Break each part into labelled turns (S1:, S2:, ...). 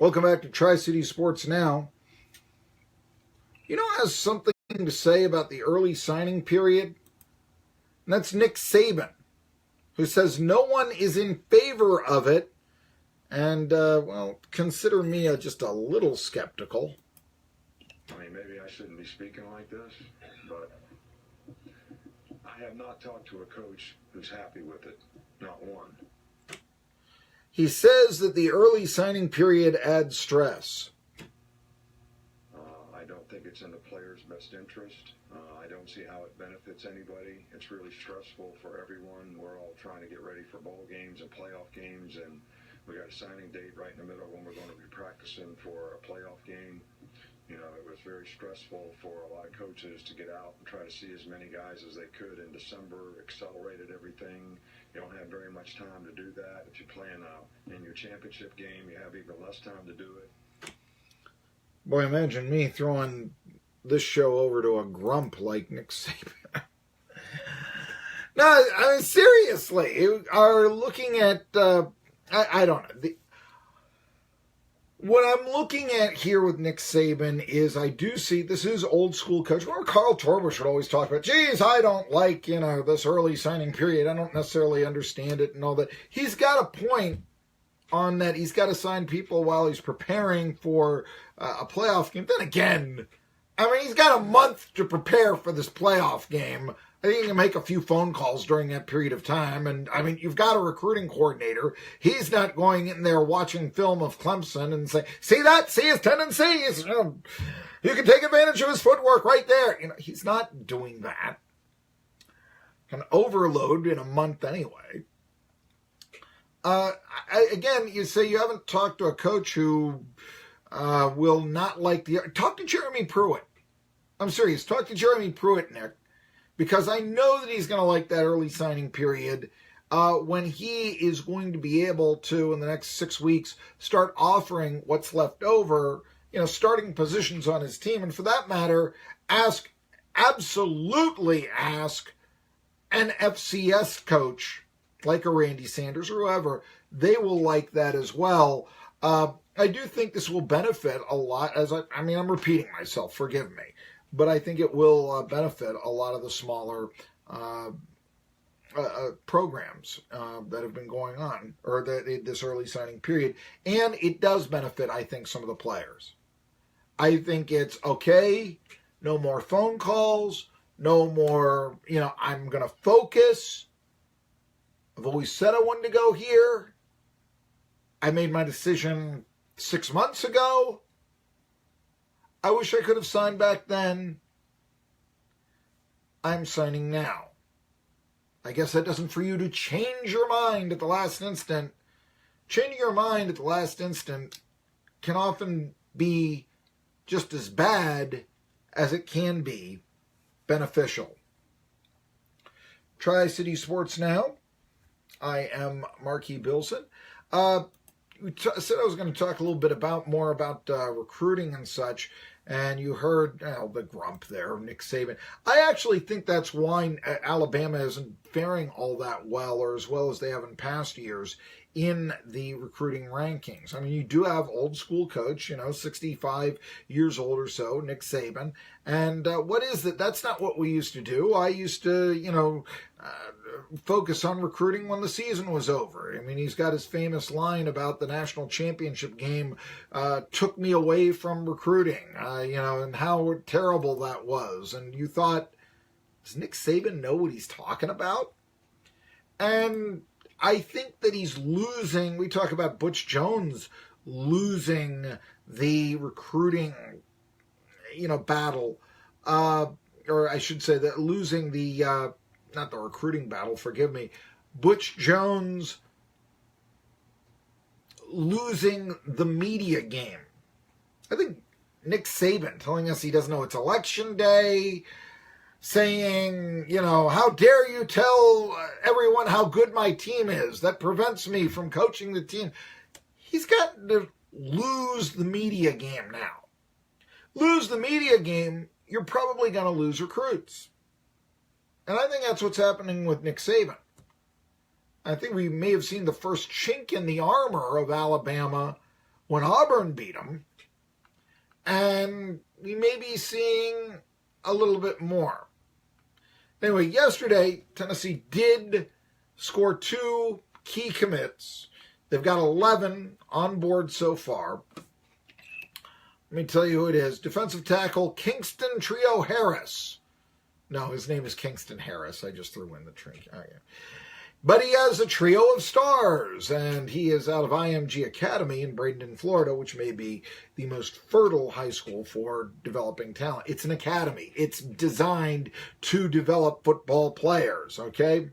S1: Welcome back to Tri-City Sports Now. You know who has something to say about the early signing period? And that's Nick Saban, who says no one is in favor of it. And, consider me just a little skeptical.
S2: I mean, maybe I shouldn't be speaking like this, but I have not talked to a coach who's happy with it. Not one.
S1: He says that the early signing period adds stress.
S2: I don't think it's in the player's best interest. I don't see how it benefits anybody. It's really stressful for everyone. We're all trying to get ready for bowl games and playoff games, and we got a signing date right in the middle when we're going to be practicing for a playoff game. You know, it was very stressful for a lot of coaches to get out and try to see as many guys as they could in December, accelerated everything. You don't have very much time to do that. If you're playing in your championship game, you have even less time to do it.
S1: Boy, imagine me throwing this show over to a grump like Nick Saban. No, I mean, seriously, you are looking at, I don't know. What I'm looking at here with Nick Saban is I do see this is old school coach. Remember Carl Torbush would always talk about, geez, I don't like, this early signing period. I don't necessarily understand it and all that. He's got a point on that. He's got to sign people while he's preparing for a playoff game. Then again, I mean, he's got a month to prepare for this playoff game. I think he can make a few phone calls during that period of time. And, I mean, you've got a recruiting coordinator. He's not going in there watching film of Clemson and say, see that? See his tendencies? You can take advantage of his footwork right there. He's not doing that. Can overload in a month anyway. Again, you say you haven't talked to a coach who will not like the... Talk to Jeremy Pruitt. I'm serious. Talk to Jeremy Pruitt, Nick. Because I know that he's going to like that early signing period when he is going to be able to, in the next 6 weeks, start offering what's left over, starting positions on his team. And for that matter, absolutely ask an FCS coach, like a Randy Sanders or whoever. They will like that as well. I do think this will benefit a lot. I'm repeating myself, forgive me. But I think it will benefit a lot of the smaller programs that have been going on, or this early signing period. And it does benefit, I think, some of the players. I think it's okay, no more phone calls, no more, I'm going to focus. I've always said I wanted to go here. I made my decision 6 months ago. I wish I could have signed back then. I'm signing now. I guess that doesn't for you to change your mind at the last instant. Changing your mind at the last instant can often be just as bad as it can be beneficial. Tri-City Sports Now. I am Marky, Billson. I said I was going to talk a little bit more about recruiting and such. And you heard the grump there, Nick Saban. I actually think that's why Alabama isn't faring all that well, or as well as they have in past years, in the recruiting rankings. I mean, you do have old school coach, 65 years old or so, Nick Saban. And what is it? That's not what we used to do. I used to, focus on recruiting when the season was over. I mean, he's got his famous line about the national championship game took me away from recruiting, and how terrible that was. And you thought, does Nick Saban know what he's talking about? And I think that he's losing. We talk about Butch Jones losing the recruiting, battle, or I should say that losing the, not the recruiting battle, forgive me, Butch Jones losing the media game. I think Nick Saban telling us he doesn't know it's election day, saying, how dare you tell everyone how good my team is? That prevents me from coaching the team. He's got to lose the media game now. Lose the media game, you're probably going to lose recruits. And I think that's what's happening with Nick Saban. I think we may have seen the first chink in the armor of Alabama when Auburn beat them, and we may be seeing a little bit more. Anyway, yesterday, Tennessee did score 2 key commits. They've got 11 on board so far. Let me tell you who it is. Defensive tackle Kingston Trio Harris. No, his name is Kingston Harris. I just threw in the trio. Oh, yeah. But he has a trio of stars, and he is out of IMG Academy in Bradenton, Florida, which may be the most fertile high school for developing talent. It's an academy. It's designed to develop football players, okay?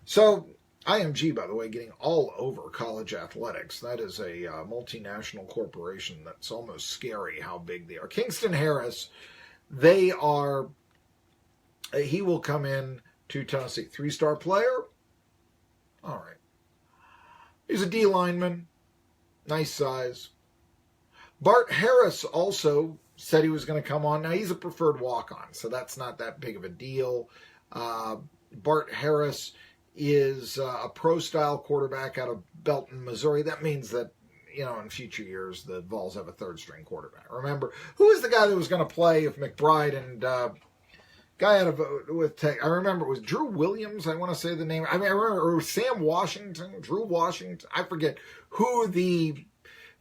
S1: So, IMG, by the way, getting all over college athletics. That is a multinational corporation that's almost scary how big they are. Kingston Harris, he will come in to Tennessee. 3-star player? All right. He's a D lineman. Nice size. Bart Harris also said he was going to come on. Now, he's a preferred walk-on, so that's not that big of a deal. Bart Harris is a pro-style quarterback out of Belton, Missouri. That means that, in future years, the Vols have a third-string quarterback. Remember, who is the guy that was going to play if McBride and guy out of with Tech? I remember it was Drew Williams. I want to say the name. I remember, or Sam Washington, Drew Washington. I forget who the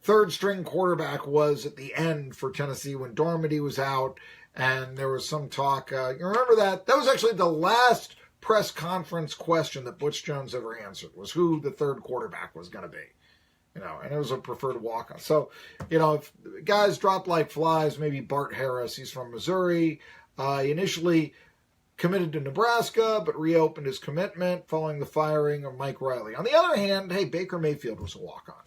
S1: third-string quarterback was at the end for Tennessee when Dormady was out, and there was some talk. You remember that? That was actually the last press conference question that Butch Jones ever answered, was who the third quarterback was going to be. And it was a preferred walk-on. So, if guys drop like flies, maybe Bart Harris, he's from Missouri. He initially committed to Nebraska, but reopened his commitment following the firing of Mike Riley. On the other hand, hey, Baker Mayfield was a walk-on.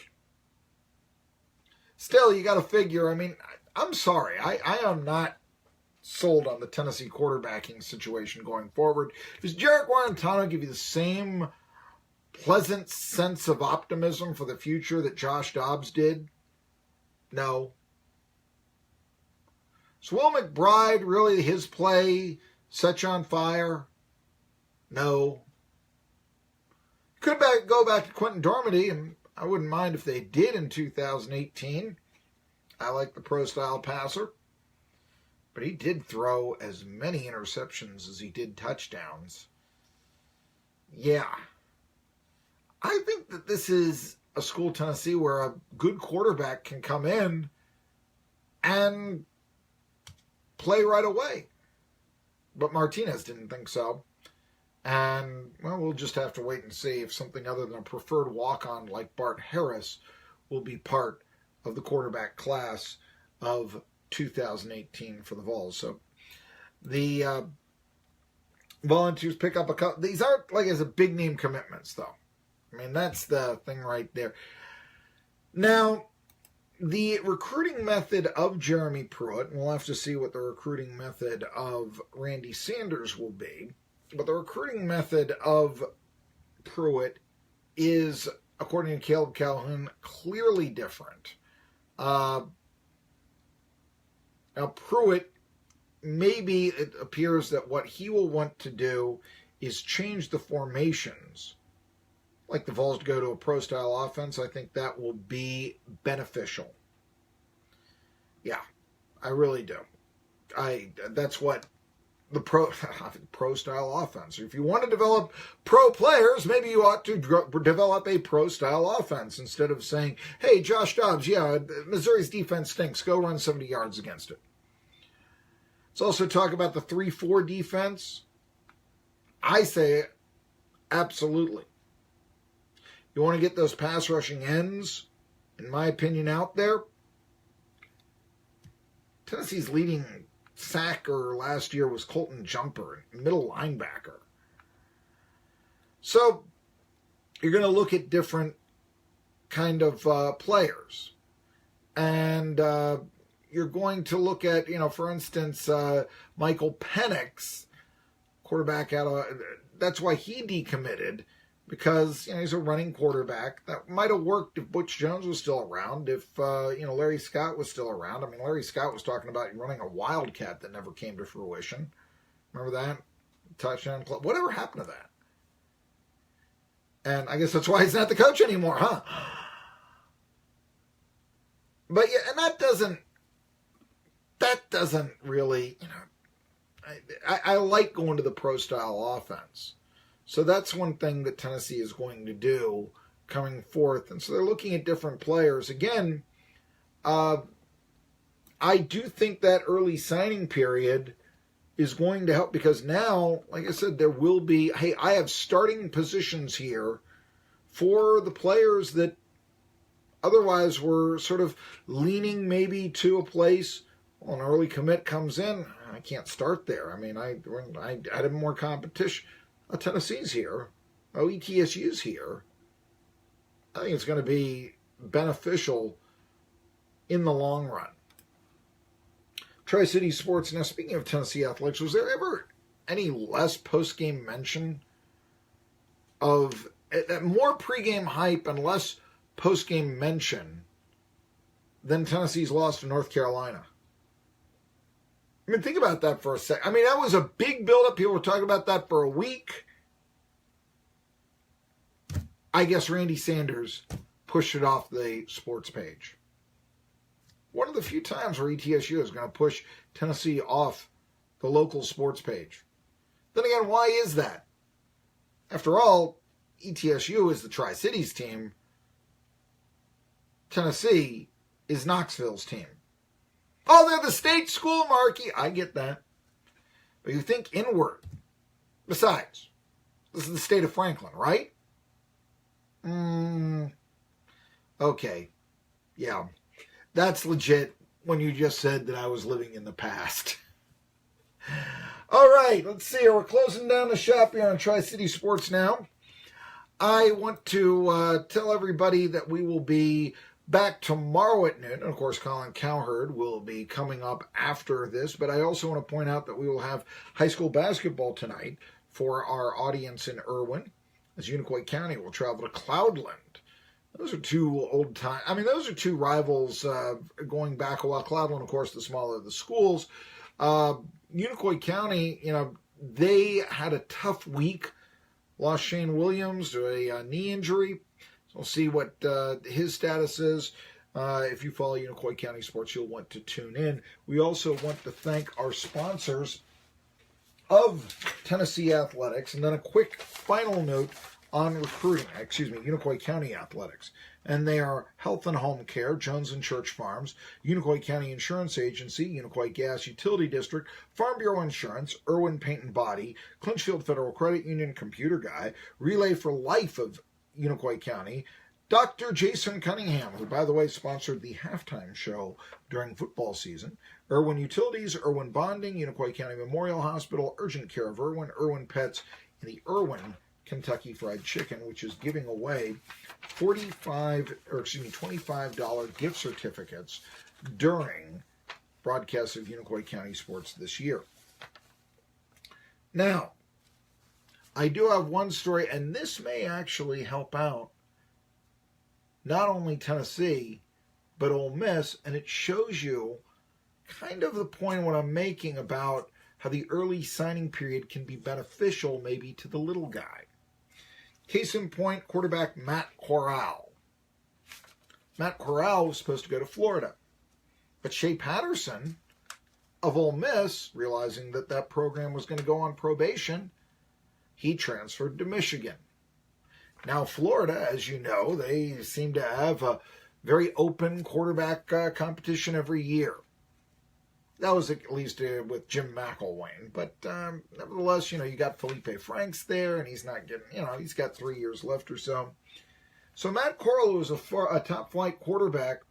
S1: Still, you got to figure, I'm sorry. I am not sold on the Tennessee quarterbacking situation going forward. Does Jarek Guarantano give you the same pleasant sense of optimism for the future that Josh Dobbs did? No. So Will McBride, really his play set you on fire? No. Could go back to Quentin Dormady, and I wouldn't mind if they did in 2018. I like the pro-style passer. But he did throw as many interceptions as he did touchdowns. Yeah. I think that this is a school, Tennessee, where a good quarterback can come in and play right away. But Martinez didn't think so. And, we'll just have to wait and see if something other than a preferred walk-on like Bart Harris will be part of the quarterback class of 2018 for the Vols. So the Volunteers pick up a couple. These aren't, like I said, big name commitments, though. That's the thing right there. Now, the recruiting method of Jeremy Pruitt, and we'll have to see what the recruiting method of Randy Sanders will be, but the recruiting method of Pruitt is, according to Caleb Calhoun, clearly different. Now, Pruitt, maybe it appears that what he will want to do is change the formations. Like the Vols to go to a pro-style offense, I think that will be beneficial. Yeah, I really do. That's what the pro-style offense. If you want to develop pro players, maybe you ought to develop a pro-style offense instead of saying, hey, Josh Dobbs, Missouri's defense stinks. Go run 70 yards against it. Let's also talk about the 3-4 defense. I say absolutely. You want to get those pass rushing ends, in my opinion, out there. Tennessee's leading sacker last year was Colton Jumper, middle linebacker. So you're going to look at different kind of players. And you're going to look at, for instance, Michael Penix, quarterback out of, that's why he decommitted, because he's a running quarterback. That might have worked if Butch Jones was still around, if Larry Scott was still around. Larry Scott was talking about running a wildcat that never came to fruition. Remember that? Touchdown club. Whatever happened to that? And I guess that's why he's not the coach anymore, huh? But yeah, and that doesn't really, I like going to the pro style offense. So that's one thing that Tennessee is going to do coming forth. And so they're looking at different players. Again, I do think that early signing period is going to help because now, like I said, there will be, hey, I have starting positions here for the players that otherwise were sort of leaning maybe to a place. Well, an early commit comes in, I can't start there. I mean, I had more competition. Oh, Tennessee's here. Oh, ETSU's here. I think it's going to be beneficial in the long run. Tri-City Sports. Now, speaking of Tennessee athletics, was there ever any less post-game mention of more pre-game hype and less post-game mention than Tennessee's loss to North Carolina? I mean, think about that for a second. I mean, that was a big buildup. People were talking about that for a week. I guess Randy Sanders pushed it off the sports page. One of the few times where ETSU is going to push Tennessee off the local sports page. Then again, why is that? After all, ETSU is the Tri-Cities team. Tennessee is Knoxville's team. Oh, they're the state school, Marky. I get that. But you think inward. Besides, this is the state of Franklin, right? Okay. Yeah. That's legit when you just said that I was living in the past. All right, let's see here. We're closing down the shop here on Tri-City Sports now. I want to tell everybody that we will be back tomorrow at noon. And of course, Colin Cowherd will be coming up after this. But I also want to point out that we will have high school basketball tonight for our audience in Irwin, as Unicoi County will travel to Cloudland. Those are two old time. I mean, those are two rivals going back a while. Cloudland, of course, the smaller of the schools. Unicoi County, they had a tough week. Lost Shane Williams to a knee injury. So we'll see what his status is. If you follow Unicoi County sports, you'll want to tune in. We also want to thank our sponsors of Tennessee Athletics. And then a quick final note on recruiting, Unicoi County Athletics. And they are Health and Home Care, Jones and Church Farms, Unicoi County Insurance Agency, Unicoi Gas Utility District, Farm Bureau Insurance, Irwin Paint and Body, Clinchfield Federal Credit Union Computer Guy, Relay for Life of Unicoi County, Dr. Jason Cunningham, who, by the way, sponsored the halftime show during football season, Irwin Utilities, Irwin Bonding, Unicoi County Memorial Hospital, Urgent Care of Irwin, Irwin Pets, and the Irwin Kentucky Fried Chicken, which is giving away $25 gift certificates during broadcasts of Unicoi County sports this year. Now, I do have one story, and this may actually help out not only Tennessee, but Ole Miss, and it shows you kind of the point of what I'm making about how the early signing period can be beneficial maybe to the little guy. Case in point, quarterback Matt Corral. Matt Corral was supposed to go to Florida. But Shea Patterson of Ole Miss, realizing that that program was going to go on probation, he transferred to Michigan. Now, Florida, as you know, they seem to have a very open quarterback competition every year. That was at least with Jim McElwain. But nevertheless, you got Felipe Franks there, and he's not getting, he's got 3 years left or so. So Matt Corral, who was a top-flight quarterback,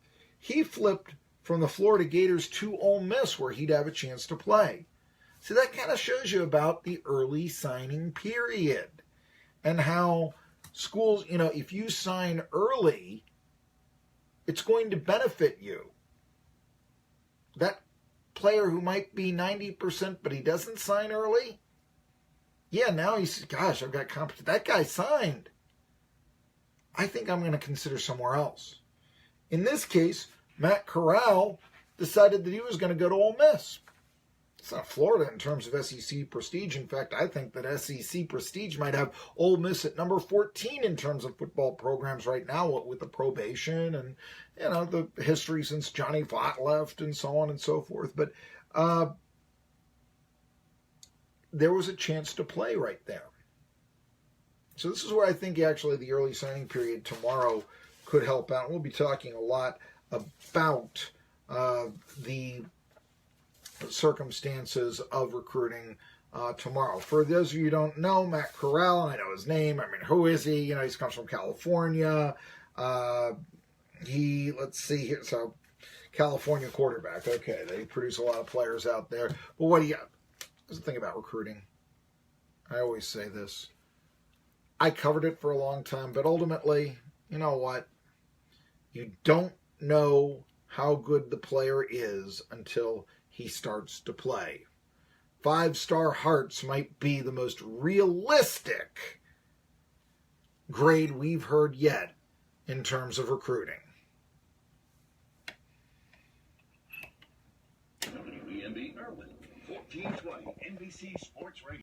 S1: he flipped from the Florida Gators to Ole Miss, where he'd have a chance to play. So that kind of shows you about the early signing period and how schools, if you sign early, it's going to benefit you. That player who might be 90%, but he doesn't sign early, yeah, now he's, gosh, I've got competition. That guy signed. I think I'm going to consider somewhere else. In this case, Matt Corral decided that he was going to go to Ole Miss. It's not Florida in terms of SEC prestige. In fact, I think that SEC prestige might have Ole Miss at number 14 in terms of football programs right now, with the probation and the history since Johnny Vaught left and so on and so forth. But there was a chance to play right there. So this is where I think actually the early signing period tomorrow could help out. We'll be talking a lot about the circumstances of recruiting tomorrow. For those of you who don't know, Matt Corral, I know his name. I mean, who is he? He comes from California. Let's see here. So, California quarterback. Okay, they produce a lot of players out there. But what do you got? Here's the thing about recruiting. I always say this. I covered it for a long time, but ultimately, you know what? You don't know how good the player is until he starts to play. 5-star Hearts might be the most realistic grade we've heard yet in terms of recruiting.
S3: WEMB Irwin, 1420 NBC Sports Radio.